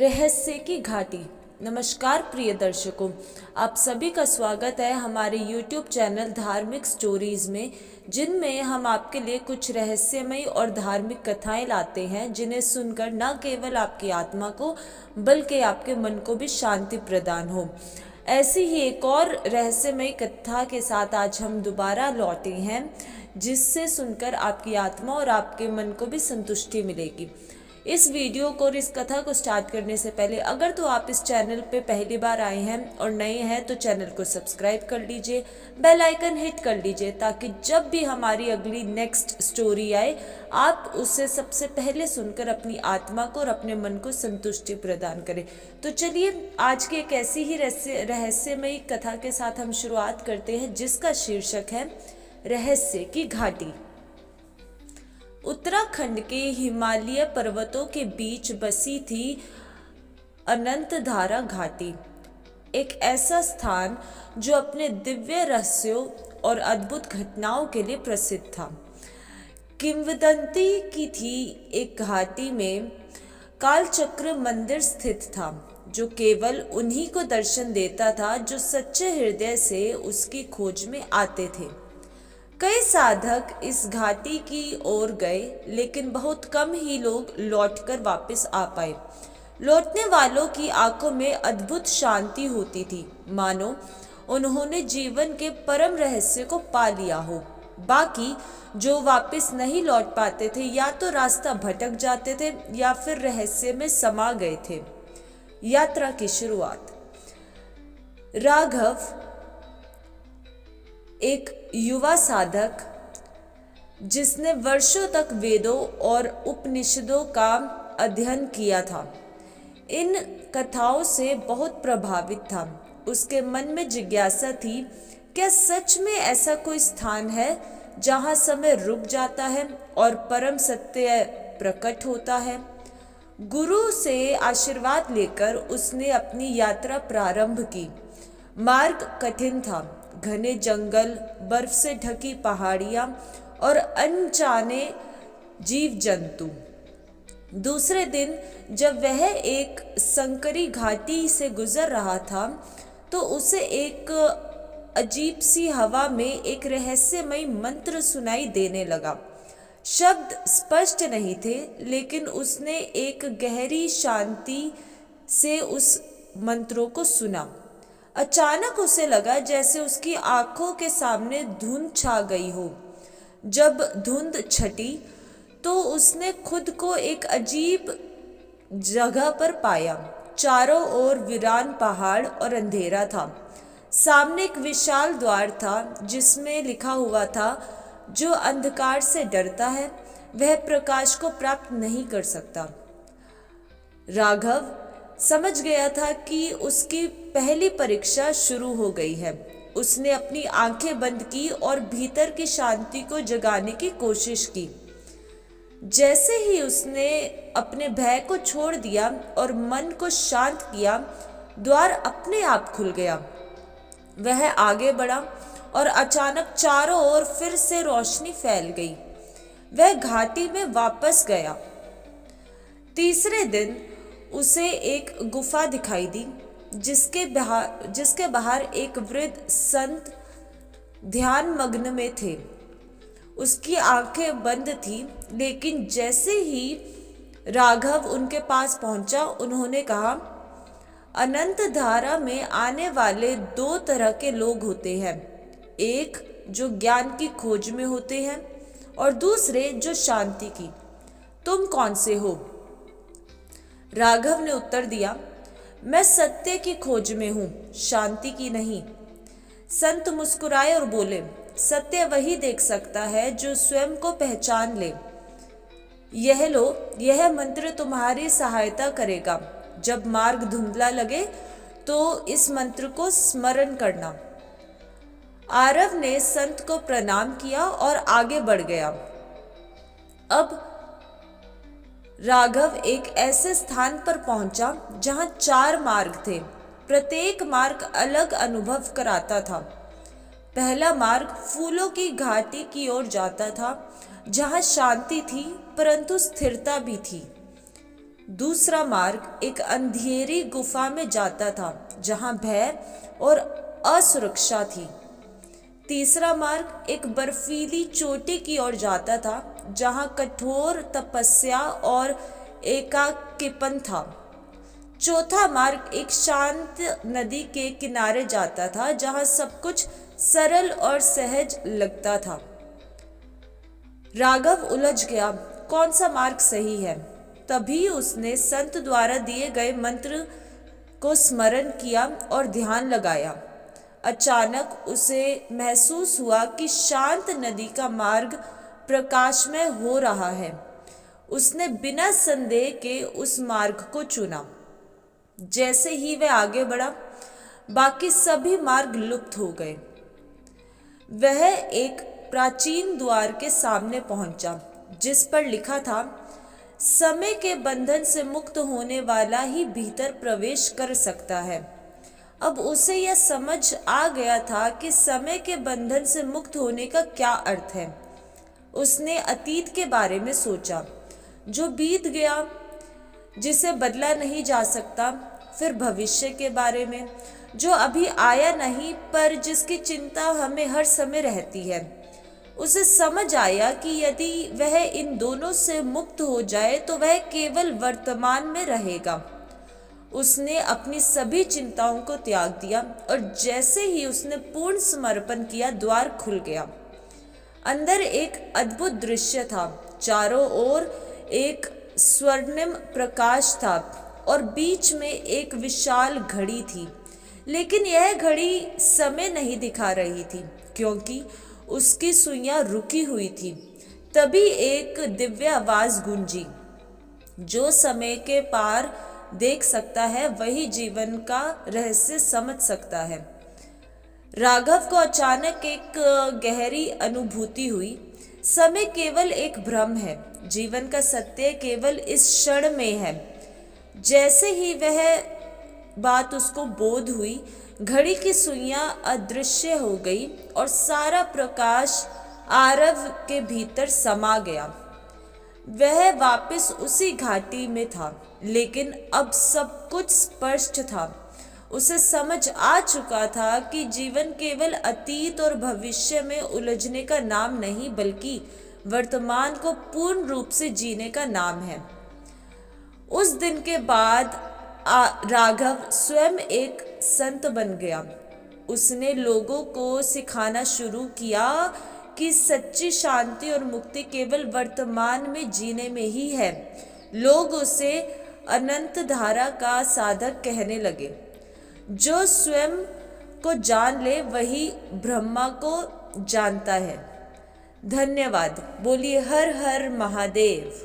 रहस्य की घाटी। नमस्कार प्रिय दर्शकों, आप सभी का स्वागत है हमारे YouTube चैनल धार्मिक स्टोरीज में, जिनमें हम आपके लिए कुछ रहस्यमयी और धार्मिक कथाएं लाते हैं, जिन्हें सुनकर न केवल आपकी आत्मा को बल्कि आपके मन को भी शांति प्रदान हो। ऐसी ही एक और रहस्यमयी कथा के साथ आज हम दोबारा लौटे हैं, जिससे सुनकर आपकी आत्मा और आपके मन को भी संतुष्टि मिलेगी। इस वीडियो को और इस कथा को स्टार्ट करने से पहले अगर तो आप इस चैनल पे पहली बार आए हैं और नए हैं तो चैनल को सब्सक्राइब कर लीजिए, बेल आइकन हिट कर लीजिए, ताकि जब भी हमारी अगली नेक्स्ट स्टोरी आए आप उसे सबसे पहले सुनकर अपनी आत्मा को और अपने मन को संतुष्टि प्रदान करें। तो चलिए आज की एक ऐसी ही रहस्यमयी कथा के साथ हम शुरुआत करते हैं, जिसका शीर्षक है रहस्य की घाटी। उत्तराखंड के हिमालय पर्वतों के बीच बसी थी अनंतधारा घाटी, एक ऐसा स्थान जो अपने दिव्य रहस्यों और अद्भुत घटनाओं के लिए प्रसिद्ध था। किंवदंती की थी एक घाटी में कालचक्र मंदिर स्थित था, जो केवल उन्हीं को दर्शन देता था जो सच्चे हृदय से उसकी खोज में आते थे। कई साधक इस घाटी की ओर गए, लेकिन बहुत कम ही लोग लौटकर वापस आ पाए। लौटने वालों की आंखों में अद्भुत शांति होती थी, मानो उन्होंने जीवन के परम रहस्य को पा लिया हो। बाकी जो वापस नहीं लौट पाते थे, या तो रास्ता भटक जाते थे या फिर रहस्य में समा गए थे। यात्रा की शुरुआत। राघव एक युवा साधक, जिसने वर्षों तक वेदों और उपनिषदों का अध्ययन किया था, इन कथाओं से बहुत प्रभावित था। उसके मन में जिज्ञासा थी, क्या सच में ऐसा कोई स्थान है जहां समय रुक जाता है और परम सत्य प्रकट होता है? गुरु से आशीर्वाद लेकर उसने अपनी यात्रा प्रारंभ की। मार्ग कठिन था, घने जंगल, बर्फ से ढकी पहाड़ियां और अनजाने जीव जंतु। दूसरे दिन जब वह एक संकरी घाटी से गुजर रहा था, तो उसे एक अजीब सी हवा में एक रहस्यमय मंत्र सुनाई देने लगा। शब्द स्पष्ट नहीं थे, लेकिन उसने एक गहरी शांति से उस मंत्रों को सुना। अचानक उसे लगा जैसे उसकी आंखों के सामने धुंध छा गई हो। जब धुंध छटी तो उसने खुद को एक अजीब जगह पर पाया। चारों ओर वीरान पहाड़ और अंधेरा था। सामने एक विशाल द्वार था, जिसमें लिखा हुआ था, जो अंधकार से डरता है वह प्रकाश को प्राप्त नहीं कर सकता। राघव समझ गया था कि उसकी पहली परीक्षा शुरू हो गई है। उसने अपनी आंखें बंद की और भीतर की शांति को जगाने की कोशिश की। जैसे ही उसने अपने भय को छोड़ दिया और मन को शांत किया, द्वार अपने आप खुल गया। वह आगे बढ़ा और अचानक चारों ओर फिर से रोशनी फैल गई। वह घाटी में वापस गया। तीसरे दिन उसे एक गुफा दिखाई दी, जिसके बाहर एक वृद्ध संत ध्यान मग्न में थे। उसकी आंखें बंद थी, लेकिन जैसे ही राघव उनके पास पहुंचा, उन्होंने कहा, अनंत धारा में आने वाले दो तरह के लोग होते हैं, एक जो ज्ञान की खोज में होते हैं और दूसरे जो शांति की। तुम कौन से हो? राघव ने उत्तर दिया, मैं सत्य की खोज में हूं, शांति की नहीं। संत मुस्कुराए और बोले, सत्य वही देख सकता है जो स्वयं को पहचान ले। यह लो, यह मंत्र तुम्हारी सहायता करेगा। जब मार्ग धुंधला लगे तो इस मंत्र को स्मरण करना। आरव ने संत को प्रणाम किया और आगे बढ़ गया। अब राघव एक ऐसे स्थान पर पहुंचा जहां 4 मार्ग थे। प्रत्येक मार्ग अलग अनुभव कराता था। पहला मार्ग फूलों की घाटी की ओर जाता था, जहां शांति थी परंतु स्थिरता भी थी। दूसरा मार्ग एक अंधेरी गुफा में जाता था जहां भय और असुरक्षा थी। तीसरा मार्ग एक बर्फीली चोटी की ओर जाता था जहां कठोर तपस्या और एकाकीपन था। चौथा मार्ग एक शांत नदी के किनारे जाता था जहां सब कुछ सरल और सहज लगता था। राघव उलझ गया, कौन सा मार्ग सही है। तभी उसने संत द्वारा दिए गए मंत्र को स्मरण किया और ध्यान लगाया। अचानक उसे महसूस हुआ कि शांत नदी का मार्ग प्रकाशमय हो रहा है। उसने बिना संदेह के उस मार्ग को चुना। जैसे ही वह आगे बढ़ा, बाकी सभी मार्ग लुप्त हो गए। वह एक प्राचीन द्वार के सामने पहुंचा जिस पर लिखा था, समय के बंधन से मुक्त होने वाला ही भीतर प्रवेश कर सकता है। अब उसे यह समझ आ गया था कि समय के बंधन से मुक्त होने का क्या अर्थ है। उसने अतीत के बारे में सोचा जो बीत गया, जिसे बदला नहीं जा सकता। फिर भविष्य के बारे में जो अभी आया नहीं पर जिसकी चिंता हमें हर समय रहती है। उसे समझ आया कि यदि वह इन दोनों से मुक्त हो जाए तो वह केवल वर्तमान में रहेगा। उसने अपनी सभी चिंताओं को त्याग दिया और जैसे ही उसने पूर्ण समर्पण किया, द्वार खुल गया। अंदर एक अद्भुत दृश्य था। चारों ओर एक स्वर्णिम प्रकाश था और बीच में एक विशाल घड़ी थी। लेकिन यह घड़ी समय नहीं दिखा रही थी क्योंकि उसकी सुइयां रुकी हुई थी। तभी एक दिव्य आवाज गूंजी, जो समय के पार देख सकता है वही जीवन का रहस्य समझ सकता है। राघव को अचानक एक गहरी अनुभूति हुई। समय केवल एक भ्रम है, जीवन का सत्य केवल इस क्षण में है। जैसे ही वह बात उसको बोध हुई, घड़ी की सुइयां अदृश्य हो गई और सारा प्रकाश आरव के भीतर समा गया। वह वापस उसी घाटी में था, लेकिन अब सब कुछ स्पष्ट था। उसे समझ आ चुका था कि जीवन केवल अतीत और भविष्य में उलझने का नाम नहीं, बल्कि वर्तमान को पूर्ण रूप से जीने का नाम है। उस दिन के बाद राघव स्वयं एक संत बन गया। उसने लोगों को सिखाना शुरू किया कि सच्ची शांति और मुक्ति केवल वर्तमान में जीने में ही है। लोग उसे अनंत धारा का साधक कहने लगे। जो स्वयं को जान ले वही ब्रह्मा को जानता है। धन्यवाद। बोलिए हर हर महादेव।